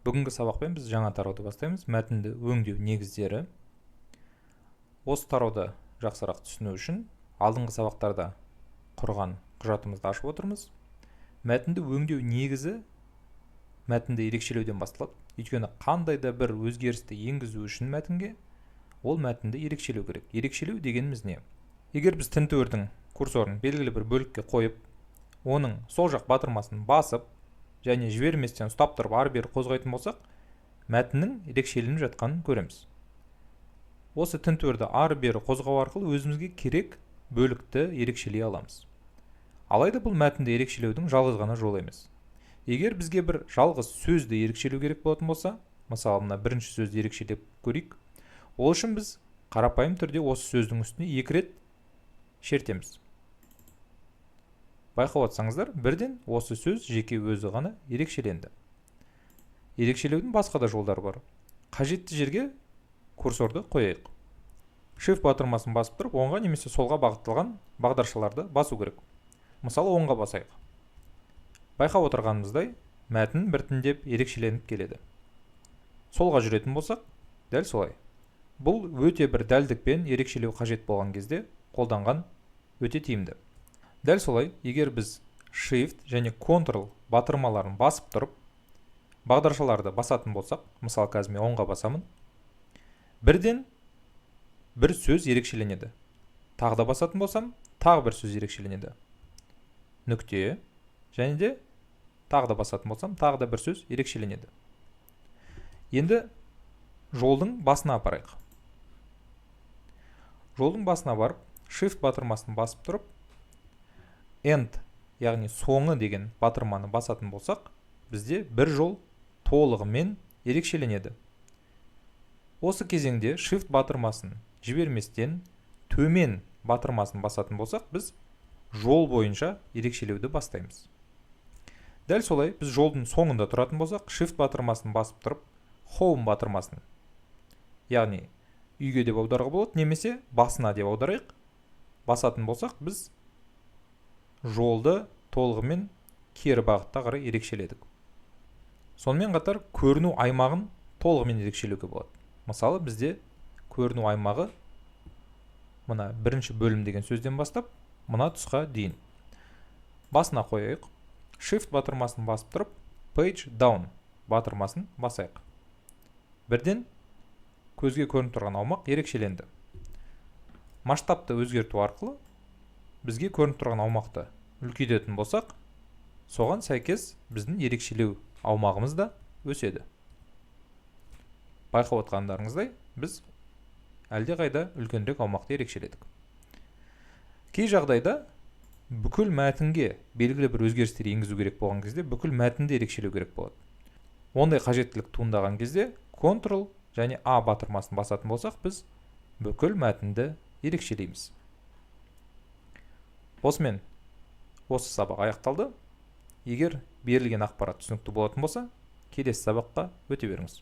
Бүгінгі сабақпен біз жаңа тарауды бастаймыз. Мәтінді өңдеу негіздері. Осы тарауды жақсырақ түсіну үшін алдыңғы сабақтарда құрған құжатымызды ашып отырмыз. Мәтінді өңдеу негізі мәтінді ерекшелеуден басталады. Өйткені қандай да бір өзгерісті енгізу үшін мәтінге ол мәтінді ерекшелеу керек. Ерекшелеу дегеніміз не? Егер біз тінтуірдің курсорын белгілі бір бөлікке қойып, оның сол жақ батырмасын басып, және жіберместен ұстап тұрып ары-бері қозғайтын болсақ, мәтіннің ерекшеленіп жатқанын көреміз. Осы тінтуірді ары-бері қозғау арқылы өзімізге керек бөлікті ерекшелей аламыз. Алайда бұл мәтінді ерекшелеудің жалғыз ғана жолы емес. Егер бізге бір жалғыз сөзді ерекшелеу керек болатын болса, мысалы мына бірінші сөзді ерекшелеп көрейік, ол үшін біз қарапайым түрде осы сөздің үстіне 2 рет шертеміз. Байқап отырсаңыздар, бірден осы сөз жеке өзі ғана ерекшеленді. Ерекшелеудің басқа да жолдары бар. Қажетті жерге курсорды қояйық. Shift батырмасын басып тұрып, оңға немесе солға бағытталған бағдаршаларды басу керек. Мысалы, оңға басайық. Байқап отырғанымыздай, мәтін біртіндеп ерекшеленіп келеді. Солға жүретін болсақ, дәл солай. Бұл өте бір дәлдікпен ерекшелеу қажет болған кезде қолданған өте тиімді. Дәл солай, егер біз Shift және Ctrl батырмаларын басып тұрып, бағдаршаларды басатын болсақ, мысалы қазір мен оңға басамын, бірден бір сөз ерекшеленеді. Тағы да басатын болсам, тағы бір сөз ерекшеленеді. Нүкте, және де тағы да басатын болсам, тағы да бір сөз ерекшеленеді. Енді жолдың басына апарайық. Жолдың басына барып, Shift батырмасын басып тұрып, End, яғни соңы деген батырманы басатын болсақ, бізде бір жол толығымен ерекшеленеді. Осы кезеңде Shift батырмасын жіберместен төмен батырмасын басатын болсақ, біз жол бойынша ерекшелеуді бастаймыз. Дәл солай, біз жолдың соңында тұратын болсақ, Shift батырмасын басып тұрып, Home батырмасын, яғни үйге деп аударуға болады, немесе басына деп аударайық, басатын болсақ, біз жолды толығымен кері бағытта қарай ерекшеледік. Сонымен қатар көріну аймағын толығымен ерекшелеуге болады. Мысалы, бізде көріну аймағы мына бірінші бөлім деген сөзден бастап, мына тұсқа дейін. Басына қояйық. Shift батырмасын басып тұрып, Page Down батырмасын басайық. Бірден көзге көрініп тұрған аумақ ерекшеленді. Масштабты өзгерту арқылы бізге көрініп тұрған аумақты үлкейтетін болсақ, соған сәйкес біздің ерекшелеу аумағымыз да өседі. Байқап отқандарыңыздай, біз әлде қайда үлкенірек аумақты ерекшеледік. Кей жағдайда бүкіл мәтінге белгілі бір өзгерістер енгізу керек болған кезде бүкіл мәтінді ерекшелеу керек болады. Ондай қажеттілік туындаған кезде Ctrl және A батырмасын басатын болсақ, біз бүкіл мәтінді ерекшелейміз. Осымен осы сабақ аяқталды. Егер берілген ақпарат түсінікті болатын болса, келесі сабаққа өте беріңіз.